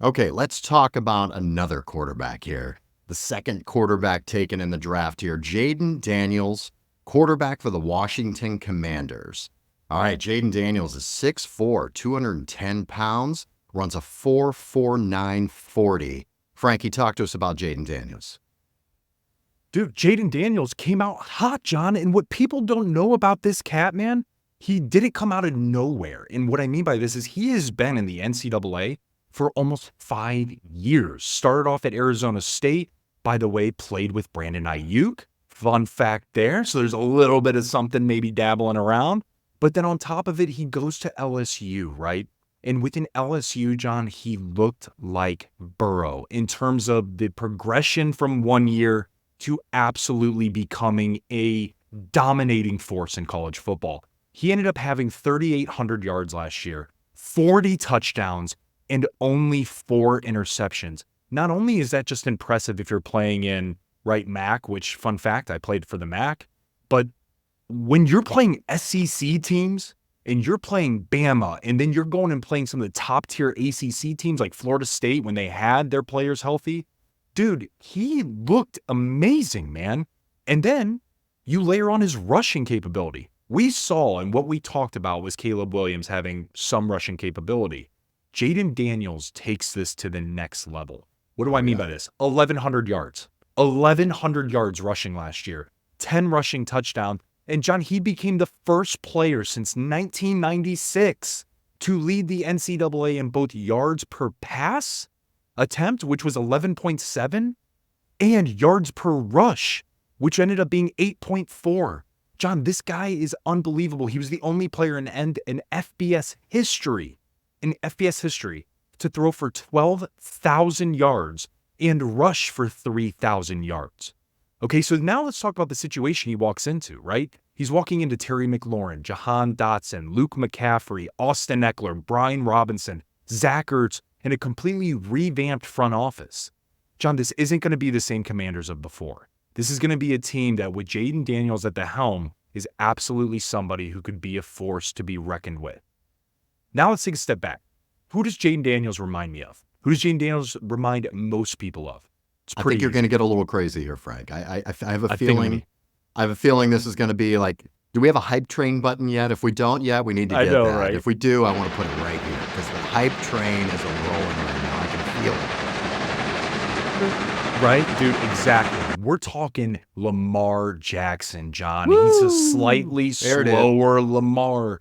Okay, let's talk about another quarterback here. The second quarterback taken in the draft here, Jayden Daniels, quarterback for the Washington Commanders. All right, Jayden Daniels is 6'4", 210 pounds, runs a 4.49 40. Frankie, talk to us about Jayden Daniels. Dude, Jayden Daniels came out hot, John. And what people don't know about this cat, man, he didn't come out of nowhere. And what I mean by this is he has been in the NCAA for almost 5 years. Started off at Arizona State. By the way, played with Brandon Ayuk. Fun fact there. So there's a little bit of something maybe dabbling around. But then on top of it, he goes to LSU, right? And within LSU, John, he looked like Burrow in terms of the progression from 1 year to absolutely becoming a dominating force in college football. He ended up having 3,800 yards last year, 40 touchdowns, and only 4 interceptions. Not only is that just impressive if you're playing in MAC, which, fun fact, I played for the MAC, but when you're playing SEC teams and you're playing Bama, and then you're going and playing some of the top tier ACC teams like Florida State when they had their players healthy, dude, he looked amazing, man. And then you layer on his rushing capability. We saw, and what we talked about was Caleb Williams having some rushing capability. Jayden Daniels takes this to the next level. What do I mean by this? 1,100 yards. 1,100 yards rushing last year. 10 rushing touchdowns. And John, he became the first player since 1996 to lead the NCAA in both yards per pass attempt, which was 11.7, and yards per rush, which ended up being 8.4. John, this guy is unbelievable. He was the only player in FBS history to throw for 12,000 yards and rush for 3,000 yards. Okay, so now let's talk about the situation he walks into, right? He's walking into Terry McLaurin, Jahan Dotson, Luke McCaffrey, Austin Ekeler, Brian Robinson, Zach Ertz, and a completely revamped front office. John, this isn't going to be the same Commanders of before. This is going to be a team that, with Jayden Daniels at the helm, is absolutely somebody who could be a force to be reckoned with. Now let's take a step back. Who does Jayden Daniels remind me of? Who does Jayden Daniels remind most people of? I think you're going to get a little crazy here, Frank. I have a feeling. I have a feeling this is going to be like, do we have a hype train button yet? If we don't yet, we need to get that. Right? If we do, I want to put it right here because the hype train is rolling right now. I can feel it. Right, dude, exactly. We're talking Lamar Jackson, John. Woo! He's a slightly slower Lamar.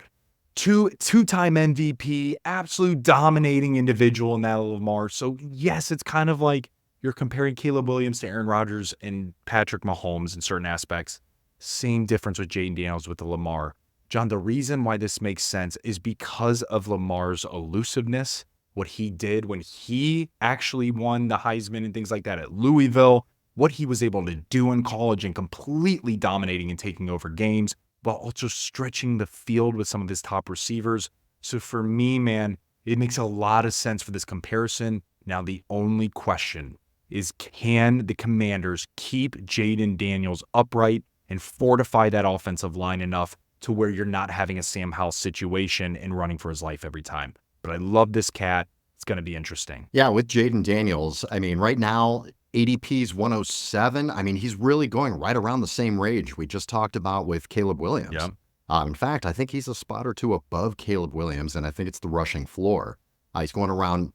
Two-time MVP, absolute dominating individual in that Lamar. So, yes, it's kind of like you're comparing Caleb Williams to Aaron Rodgers and Patrick Mahomes in certain aspects. Same difference with Jayden Daniels with the Lamar. John, the reason why this makes sense is because of Lamar's elusiveness, what he did when he actually won the Heisman and things like that at Louisville, what he was able to do in college and completely dominating and taking over games, while also stretching the field with some of his top receivers. So for me, man, it makes a lot of sense for this comparison. Now, the only question is, can the Commanders keep Jayden Daniels upright and fortify that offensive line enough to where you're not having a Sam Howell situation and running for his life every time? But I love this cat. It's going to be interesting. Yeah, with Jayden Daniels, I mean, right now, ADP's 107. I mean, he's really going right around the same range we just talked about with Caleb Williams. Yeah. In fact, I think he's a spot or two above Caleb Williams, and I think it's the rushing floor. He's going around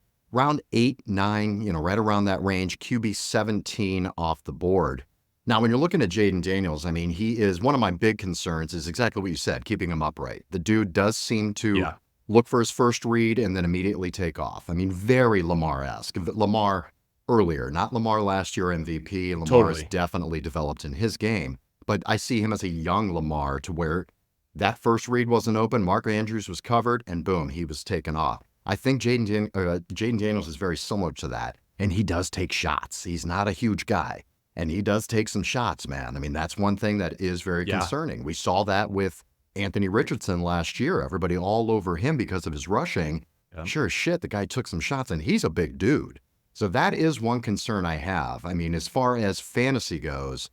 8, 9, right around that range, QB 17 off the board. Now, when you're looking at Jayden Daniels, I mean, he is one of my big concerns is exactly what you said, keeping him upright. The dude does seem to look for his first read and then immediately take off. I mean, very Lamar-esque. Lamar earlier, not Lamar last year MVP. Lamar has definitely developed in his game, but I see him as a young Lamar to where that first read wasn't open, Mark Andrews was covered, and boom, he was taken off. I think Jayden Daniels is very similar to that, and he does take shots. He's not a huge guy, and he does take some shots, man. I mean, that's one thing that is very concerning. We saw that with Anthony Richardson last year. Everybody all over him because of his rushing. Sure as shit, the guy took some shots, and he's a big dude. So that is one concern I have. I mean, as far as fantasy goes,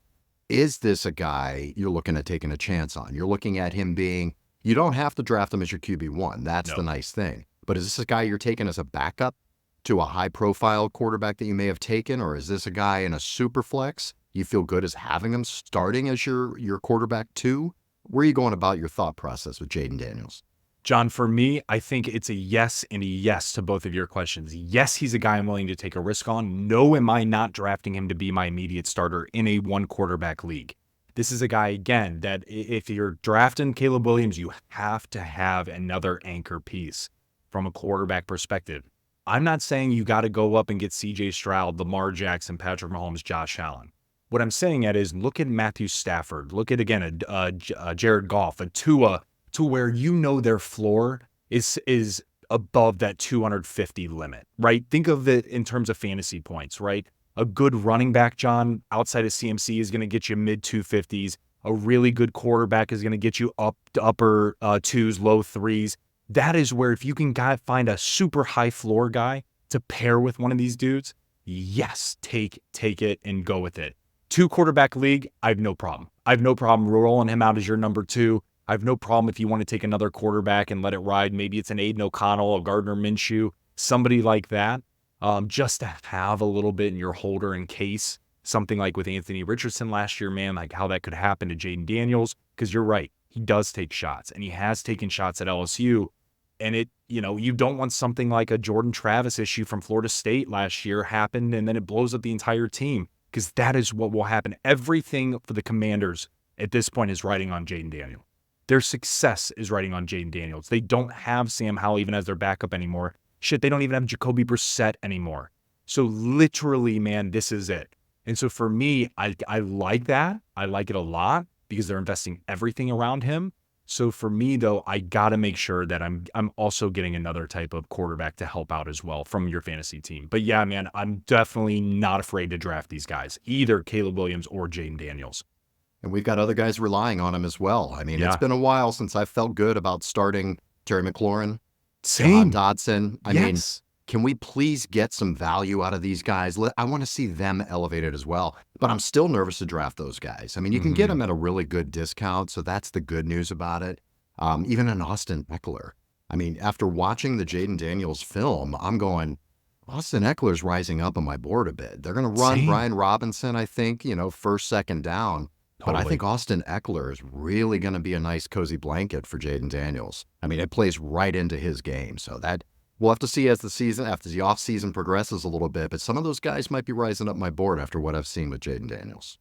is this a guy you're looking at taking a chance on? You're looking at him being, you don't have to draft him as your QB1. That's the nice thing. But is this a guy you're taking as a backup to a high-profile quarterback that you may have taken, or is this a guy in a super flex you feel good as having him starting as your quarterback too? Where are you going about your thought process with Jayden Daniels? John, for me, I think it's a yes and a yes to both of your questions. Yes, he's a guy I'm willing to take a risk on. No, am I not drafting him to be my immediate starter in a one quarterback league. This is a guy, again, that if you're drafting Caleb Williams, you have to have another anchor piece from a quarterback perspective. I'm not saying you got to go up and get CJ Stroud, Lamar Jackson, Patrick Mahomes, Josh Allen. What I'm saying at is look at Matthew Stafford, look at, again, a Jared Goff, a Tua, to where you know their floor is above that 250 limit, right? Think of it in terms of fantasy points, right? A good running back, John, outside of CMC is going to get you mid 250s. A really good quarterback is going to get you up to upper twos, low threes. That is where if you can find a super high floor guy to pair with one of these dudes, yes, take it and go with it. 2-quarterback league, I have no problem. I have no problem rolling him out as your number 2. I have no problem if you want to take another quarterback and let it ride. Maybe it's an Aiden O'Connell, a Gardner Minshew, somebody like that, just to have a little bit in your holder in case something like with Anthony Richardson last year, man, like how that could happen to Jayden Daniels. Because you're right, he does take shots, and he has taken shots at LSU. And you don't want something like a Jordan Travis issue from Florida State last year happen, and then it blows up the entire team, because that is what will happen. Everything for the Commanders at this point is riding on Jayden Daniels. Their success is riding on Jayden Daniels. They don't have Sam Howell even as their backup anymore. Shit, they don't even have Jacoby Brissett anymore. So literally, man, this is it. And so for me, I like that. I like it a lot because they're investing everything around him. So for me, though, I got to make sure that I'm also getting another type of quarterback to help out as well from your fantasy team. But yeah, man, I'm definitely not afraid to draft these guys, either Caleb Williams or Jayden Daniels. And we've got other guys relying on him as well. I mean, Yeah. it's been a while since I felt good about starting Terry McLaurin, Jahan Same. Dotson. I mean, Yes. can we please get some value out of these guys? I want to see them elevated as well. But I'm still nervous to draft those guys. I mean, you can get them at a really good discount, so that's the good news about it. Even an Austin Ekeler. I mean, after watching the Jayden Daniels film, I'm going, Austin Eckler's rising up on my board a bit. They're going to run Same. Brian Robinson, I think, first, second down. But I Totally. think Austin Ekeler is really going to be a nice cozy blanket for Jayden Daniels. I mean, it plays right into his game. So that we'll have to see as after the offseason progresses a little bit. But some of those guys might be rising up my board after what I've seen with Jayden Daniels.